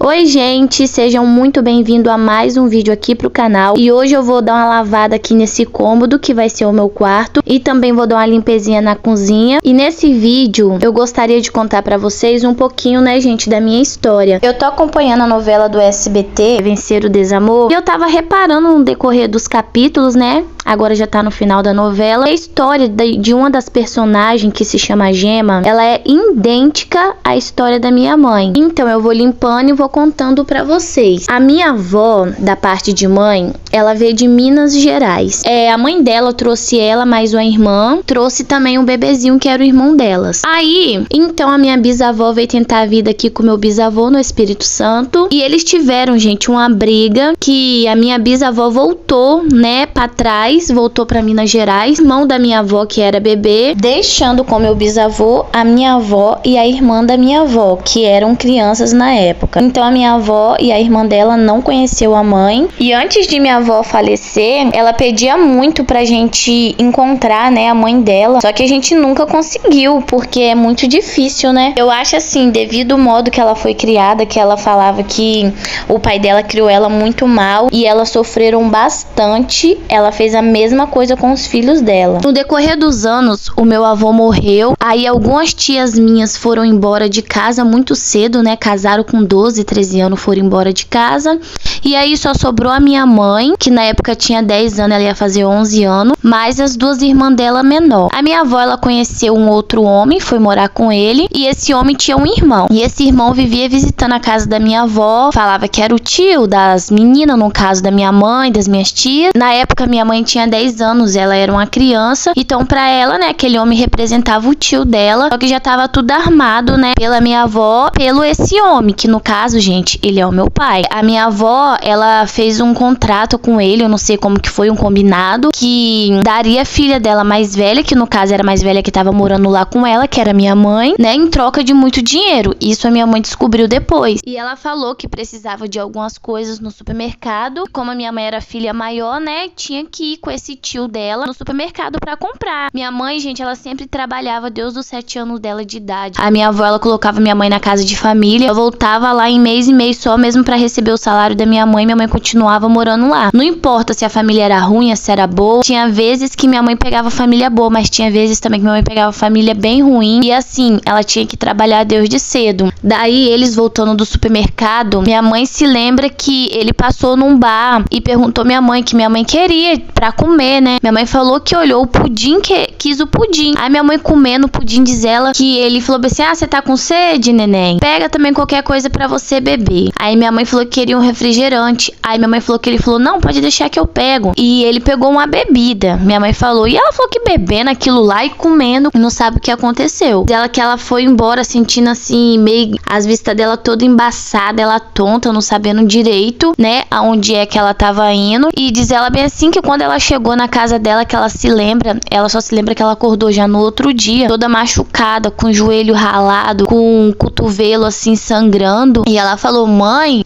Oi gente, sejam muito bem-vindos a mais um vídeo aqui pro canal. E hoje eu vou dar uma lavada aqui nesse cômodo que vai ser o meu quarto. E também vou dar uma limpezinha na cozinha. E nesse vídeo eu gostaria de contar pra vocês um pouquinho, né gente, da minha história. Eu tô acompanhando a novela do SBT, Vencer o Desamor. E eu tava reparando no decorrer dos capítulos, né? Agora já tá no final da novela. A história de uma das personagens, que se chama Gema, ela é idêntica à história da minha mãe. Então eu vou limpando e vou contando pra vocês. A minha avó, da parte de mãe, ela veio de Minas Gerais. A mãe dela trouxe ela, mais uma irmã. Trouxe também um bebezinho que era o irmão delas. Aí, então a minha bisavó veio tentar a vida aqui com o meu bisavô no Espírito Santo. E eles tiveram, gente, uma briga que a minha bisavó voltou, né, pra trás. Voltou pra Minas Gerais. Irmão da minha avó, que era bebê, deixando com meu bisavô a minha avó e a irmã da minha avó, que eram crianças na época. Então a minha avó e a irmã dela não conheceu a mãe. E antes de minha avó falecer, ela pedia muito pra gente encontrar, né, a mãe dela. Só que a gente nunca conseguiu, porque é muito difícil, né? Eu acho assim, devido ao modo que ela foi criada, que ela falava que o pai dela criou ela muito mal e elas sofreram bastante. Ela fez a mesma coisa com os filhos dela. No decorrer dos anos, o meu avô morreu. Aí algumas tias minhas foram embora de casa muito cedo, né? Casaram com 12, 13 anos, foram embora de casa. E aí só sobrou a minha mãe, que na época tinha 10 anos, ela ia fazer 11 anos, mais as duas irmãs dela menor. A minha avó, ela conheceu um outro homem, foi morar com ele, e esse homem tinha um irmão. E esse irmão vivia visitando a casa da minha avó, falava que era o tio das meninas, no caso da minha mãe, das minhas tias. Na época, minha mãe tinha 10 anos, ela era uma criança, então pra ela, né, aquele homem representava o tio dela, só que já tava tudo armado, né, pela minha avó, pelo esse homem, que no caso, gente, ele é o meu pai. A minha avó, ela fez um contrato com ele, eu não sei como que foi, um combinado, que daria a filha dela mais velha, que no caso era mais velha que tava morando lá com ela, que era minha mãe, né, em troca de muito dinheiro. Isso a minha mãe descobriu depois. E ela falou que precisava de algumas coisas no supermercado. Como a minha mãe era filha maior, né, tinha que ir com esse tio dela no supermercado pra comprar. Minha mãe, gente, ela sempre trabalhava desde os 7 anos dela de idade. A minha avó, ela colocava minha mãe na casa de família. Eu voltava lá em mês e mês só mesmo pra receber o salário da minha mãe continuava morando lá. Não importa se a família era ruim, se era boa. Tinha vezes que minha mãe pegava família boa, mas tinha vezes também que minha mãe pegava família bem ruim. E assim, ela tinha que trabalhar desde cedo. Daí, eles voltando do supermercado, minha mãe se lembra que ele passou num bar e perguntou minha mãe que minha mãe queria pra comer, né? Minha mãe falou que olhou o pudim, que quis o pudim. Aí minha mãe comendo o pudim, diz ela que ele falou assim: ah, você tá com sede, neném? Pega também qualquer coisa pra você beber. Aí minha mãe falou que queria um refrigerante. Aí minha mãe falou que ele falou: não, pode deixar que eu pego. E ele pegou uma bebida, minha mãe falou. E ela falou que bebendo aquilo lá e comendo, não sabe o que aconteceu. Diz ela que ela foi embora sentindo assim, meio as vistas dela toda embaçada, ela tonta, não sabendo direito, né, aonde é que ela tava indo. E diz ela bem assim que quando ela chegou na casa dela, que ela se lembra, ela só se lembra que ela acordou já no outro dia, toda machucada, com o joelho ralado, com o cotovelo assim sangrando. E ela falou: mãe,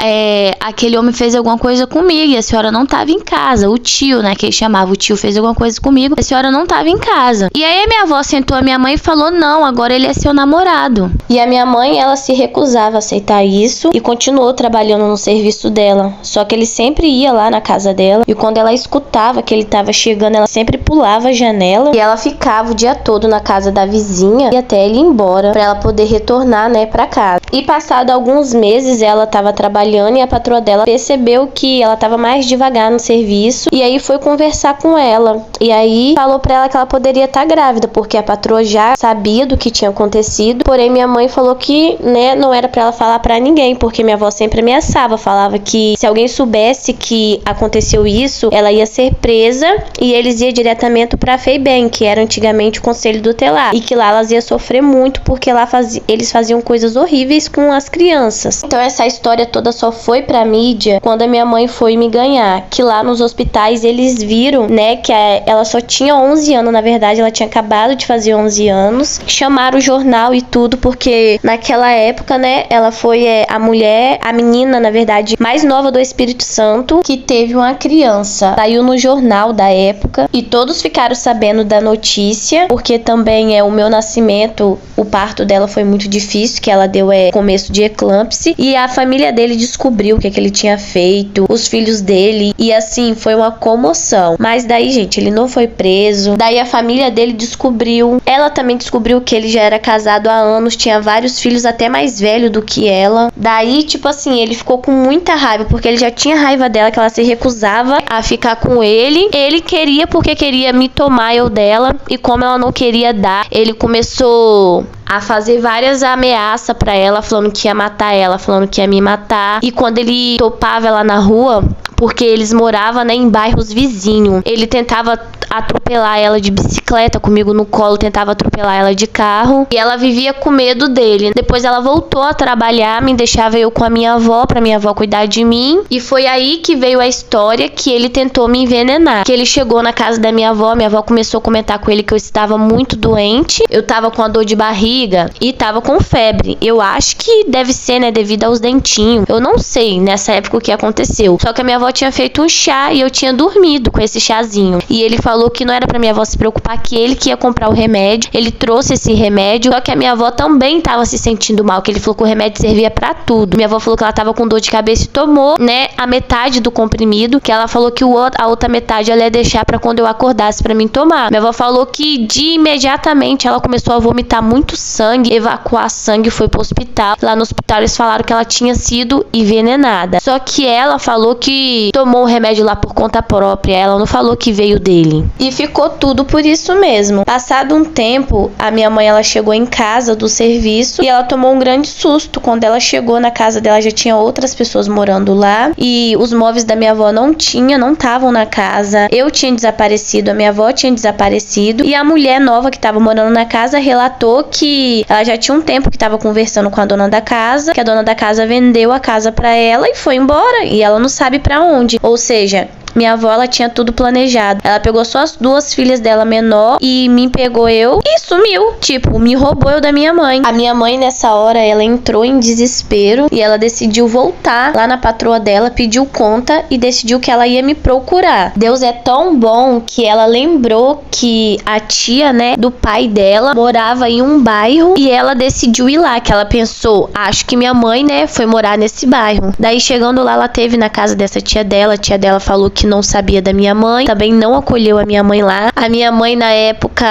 aquele homem fez alguma coisa comigo e a senhora não tava em casa. O tio, né, que ele chamava, o tio fez alguma coisa comigo, a senhora não tava em casa. E aí a minha avó sentou a minha mãe e falou: não, agora ele é seu namorado. E a minha mãe, ela se recusava a aceitar isso e continuou trabalhando no serviço dela. Só que ele sempre ia lá na casa dela e quando ela escutava que ele tava chegando, ela sempre pulava a janela e ela ficava o dia todo na casa da vizinha e até ele ir embora pra ela poder retornar, né, pra casa. E passado alguns meses, ela tava trabalhando e a patroa dela percebeu que ela tava mais devagar no serviço e aí foi conversar com ela. E aí falou pra ela que ela poderia estar grávida, porque a patroa já sabia do que tinha acontecido. Porém, minha mãe falou que, né, não era pra ela falar pra ninguém, porque minha avó sempre ameaçava, falava que se alguém soubesse que aconteceu isso, ela ia ser presa e eles iam diretamente pra FEBEM, que era antigamente o Conselho Tutelar, e que lá elas iam sofrer muito, porque lá eles faziam coisas horríveis com as crianças. Então essa história toda só foi pra mídia quando a minha mãe foi me ganhar, que lá nos hospitais eles viram, né, que ela só tinha 11 anos, na verdade ela tinha acabado de fazer 11 anos, chamaram o jornal e tudo, porque naquela época, né, ela foi a menina, na verdade, mais nova do Espírito Santo, que teve uma criança. Saiu no jornal jornal da época e todos ficaram sabendo da notícia, porque também o meu nascimento, o parto dela foi muito difícil, que ela deu começo de eclâmpsia, e a família dele descobriu o que ele tinha feito, os filhos dele, e assim, foi uma comoção. Mas daí, gente, ele não foi preso, daí a família dele descobriu, ela também descobriu que ele já era casado há anos, tinha vários filhos até mais velho do que ela. Daí, tipo assim, ele ficou com muita raiva, porque ele já tinha raiva dela, que ela se recusava a ficar com ele. Ele queria porque queria me tomar eu dela, e como ela não queria dar, ele começou a fazer várias ameaças pra ela, falando que ia matar ela, falando que ia me matar. E quando ele topava ela na rua, porque eles moravam, né, em bairros vizinhos, ele tentava atropelar ela de bicicleta comigo no colo, tentava atropelar ela de carro, e ela vivia com medo dele. Depois ela voltou a trabalhar, me deixava eu com a minha avó, pra minha avó cuidar de mim, e foi aí que veio a história que ele tentou me envenenar. Que ele chegou na casa da minha avó começou a comentar com ele que eu estava muito doente, eu tava com a dor de barriga e tava com febre. Eu acho que deve ser, né, devido aos dentinhos, eu não sei nessa época o que aconteceu, só que a minha avó tinha feito um chá e eu tinha dormido com esse chazinho, e ele falou que não era pra minha avó se preocupar, que ele que ia comprar o remédio. Ele trouxe esse remédio, só que a minha avó também tava se sentindo mal, que ele falou que o remédio servia pra tudo. Minha avó falou que ela tava com dor de cabeça e tomou, né, a metade do comprimido, que ela falou que a outra metade ela ia deixar pra quando eu acordasse pra mim tomar. Minha avó falou que de imediatamente ela começou a vomitar muito sangue, evacuar sangue, foi pro hospital. Lá no hospital eles falaram que ela tinha sido envenenada, só que ela falou que tomou o remédio lá por conta própria, ela não falou que veio dele. E ficou tudo por isso mesmo. Passado um tempo, a minha mãe ela chegou em casa do serviço e ela tomou um grande susto. Quando ela chegou na casa dela, já tinha outras pessoas morando lá e os móveis da minha avó não estavam na casa. Eu tinha desaparecido, a minha avó tinha desaparecido, e a mulher nova que estava morando na casa relatou que ela já tinha um tempo que estava conversando com a dona da casa, que a dona da casa vendeu a casa para ela e foi embora, e ela não sabe para onde. Ou seja, minha avó, ela tinha tudo planejado. Ela pegou só as duas filhas dela menor e me pegou eu e sumiu. Tipo, me roubou eu da minha mãe. A minha mãe, nessa hora, ela entrou em desespero e ela decidiu voltar lá na patroa dela, pediu conta e decidiu que ela ia me procurar. Deus é tão bom que ela lembrou que a tia, né, do pai dela morava em um bairro e ela decidiu ir lá, que ela pensou, acho que minha mãe, né, foi morar nesse bairro. Daí, chegando lá, ela teve na casa dessa tia dela. A tia dela falou que não sabia da minha mãe, também não acolheu a minha mãe lá. A minha mãe, na época,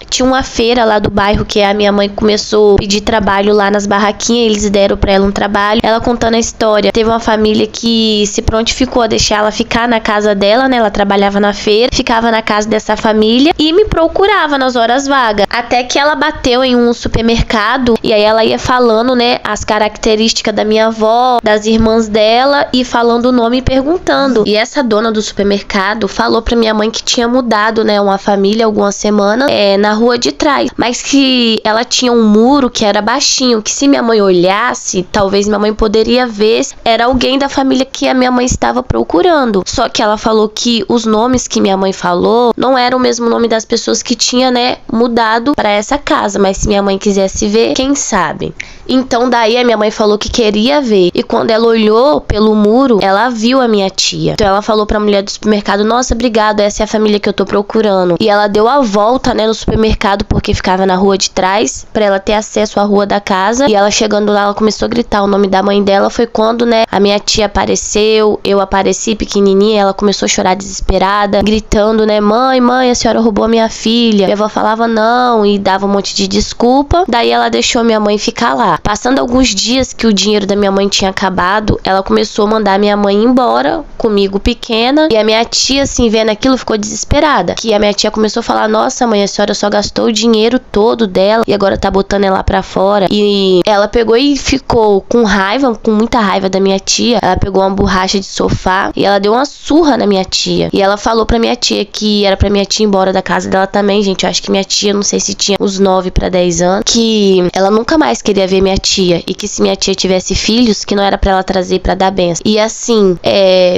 tinha uma feira lá do bairro que a minha mãe começou a pedir trabalho lá nas barraquinhas, eles deram pra ela um trabalho. Ela contando a história, teve uma família que se prontificou a deixar ela ficar na casa dela, né? Ela trabalhava na feira, ficava na casa dessa família e me procurava nas horas vagas. Até que ela bateu em um supermercado e aí ela ia falando, né, as características da minha avó, das irmãs dela, e falando o nome e perguntando. E essa dona do supermercado falou pra minha mãe que tinha mudado, né, uma família algumas semanas na rua de trás, mas que ela tinha um muro que era baixinho, que se minha mãe olhasse, talvez minha mãe poderia ver se era alguém da família que a minha mãe estava procurando. Só que ela falou que os nomes que minha mãe falou não eram o mesmo nome das pessoas que tinha, né, mudado para essa casa, mas se minha mãe quisesse ver, quem sabe. Então daí a minha mãe falou que queria ver, e quando ela olhou pelo muro, ela viu a minha tia. Então ela falou pra mulher do supermercado, nossa, obrigado, essa é a família que eu tô procurando. E ela deu a volta, né, no supermercado, porque ficava na rua de trás, pra ela ter acesso à rua da casa. E ela chegando lá, ela começou a gritar o nome da mãe dela. Foi quando, né, a minha tia apareceu, eu apareci pequenininha, ela começou a chorar desesperada, gritando, né, mãe, a senhora roubou a minha filha. Minha avó falava não e dava um monte de desculpa. Daí ela deixou minha mãe ficar lá. Passando alguns dias que o dinheiro da minha mãe tinha acabado, ela começou a mandar minha mãe embora, comigo pequena, e a minha tia, assim, vendo aquilo, ficou desesperada. Que a minha tia começou a falar, nossa mãe, a senhora só gastou o dinheiro todo dela e agora tá botando ela pra fora. E ela pegou e ficou com raiva, com muita raiva da minha tia. Ela pegou uma borracha de sofá e ela deu uma surra na minha tia. E ela falou pra minha tia que era pra minha tia ir embora da casa dela também, gente. Eu acho que minha tia, não sei se tinha uns 9 pra 10 anos, que ela nunca mais queria ver minha tia, e que se minha tia tivesse filhos, que não era pra ela trazer pra dar benção. E assim,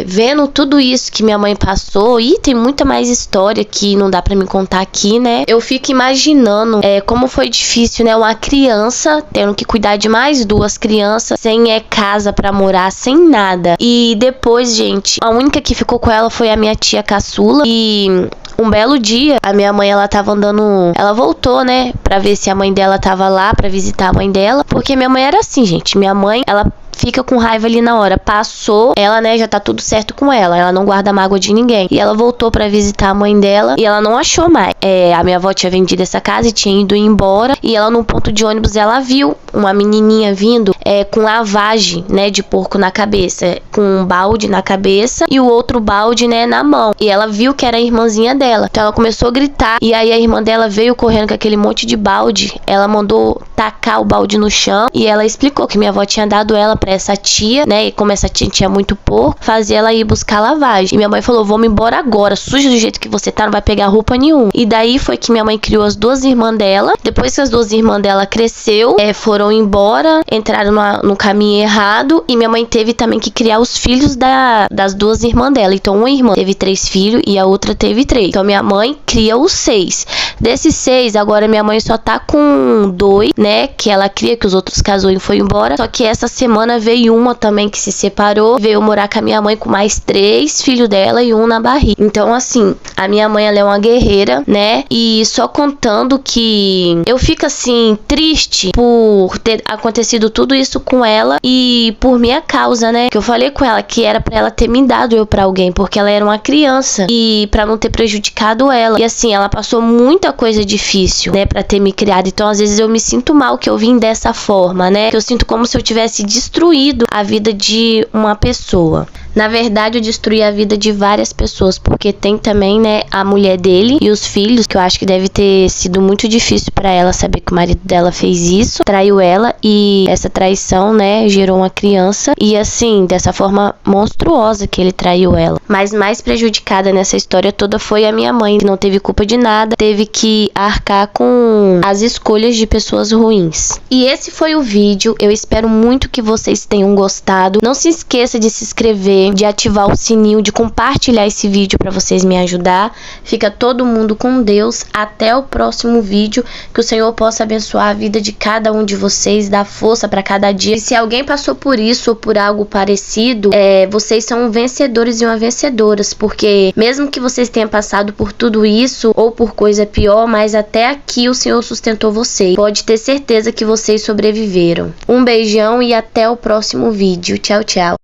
vendo tudo isso que minha mãe passou, e tem muita mais história que não dá pra me contar aqui, né? Eu fico imaginando como foi difícil, né? Uma criança tendo que cuidar de mais duas crianças, sem casa pra morar, sem nada. E depois, gente, a única que ficou com ela foi a minha tia caçula. E um belo dia, a minha mãe, ela tava andando, ela voltou, né, pra ver se a mãe dela tava lá, pra visitar a mãe dela, porque minha mãe era assim, gente, minha mãe, ela fica com raiva ali na hora. Passou, ela, né, já tá tudo certo com ela. Ela não guarda mágoa de ninguém. E ela voltou pra visitar a mãe dela e ela não achou mais. A minha avó tinha vendido essa casa e tinha ido embora. E ela, num ponto de ônibus, ela viu uma menininha vindo com lavagem, né, de porco na cabeça. Com um balde na cabeça e o outro balde, né, na mão. E ela viu que era a irmãzinha dela. Então ela começou a gritar. E aí a irmã dela veio correndo com aquele monte de balde. Ela mandou tacar o balde no chão. E ela explicou que minha avó tinha dado ela pra essa tia, né? E como essa tia tinha muito porco, fazia ela ir buscar lavagem. E minha mãe falou: vamos embora agora, suja do jeito que você tá, não vai pegar roupa nenhuma. E daí foi que minha mãe criou as duas irmãs dela. Depois que as duas irmãs dela cresceu, foram embora, entraram no caminho errado. E minha mãe teve também que criar os filhos das duas irmãs dela. Então uma irmã teve 3 filhos e a outra teve 3. Então minha mãe cria os 6. Desses 6, agora minha mãe só tá com 2, né? Que ela cria, que os outros casou e foi embora. Só que essa semana veio uma também que se separou, veio morar com a minha mãe com mais 3 filhos dela e um na barriga. Então assim, a minha mãe, ela é uma guerreira, né? E só contando que eu fico assim triste por ter acontecido tudo isso com ela e por minha causa, né? Que eu falei com ela que era pra ela ter me dado eu pra alguém, porque ela era uma criança e pra não ter prejudicado ela. E assim, ela passou muita coisa difícil, né, pra ter me criado. Então às vezes eu me sinto mal que eu vim dessa forma, né? Que eu sinto como se eu tivesse destruído a vida de uma pessoa. Na verdade, eu destruí a vida de várias pessoas, porque tem também, né, a mulher dele e os filhos, que eu acho que deve ter sido muito difícil pra ela saber que o marido dela fez isso, traiu ela, e essa traição, né, gerou uma criança, e assim, dessa forma monstruosa que ele traiu ela. Mas mais prejudicada nessa história toda foi a minha mãe, que não teve culpa de nada, teve que arcar com as escolhas de pessoas ruins. E esse foi o vídeo, eu espero muito que vocês tenham gostado. Não se esqueça de se inscrever, de ativar o sininho, de compartilhar esse vídeo para vocês me ajudar. Fica todo mundo com Deus. Até o próximo vídeo. Que o Senhor possa abençoar a vida de cada um de vocês, dar força para cada dia. E se alguém passou por isso ou por algo parecido, vocês são vencedores e uma vencedoras, porque mesmo que vocês tenham passado por tudo isso ou por coisa pior, mas até aqui o Senhor sustentou vocês. Pode ter certeza que vocês sobreviveram. Um beijão e até o próximo vídeo. Tchau, tchau.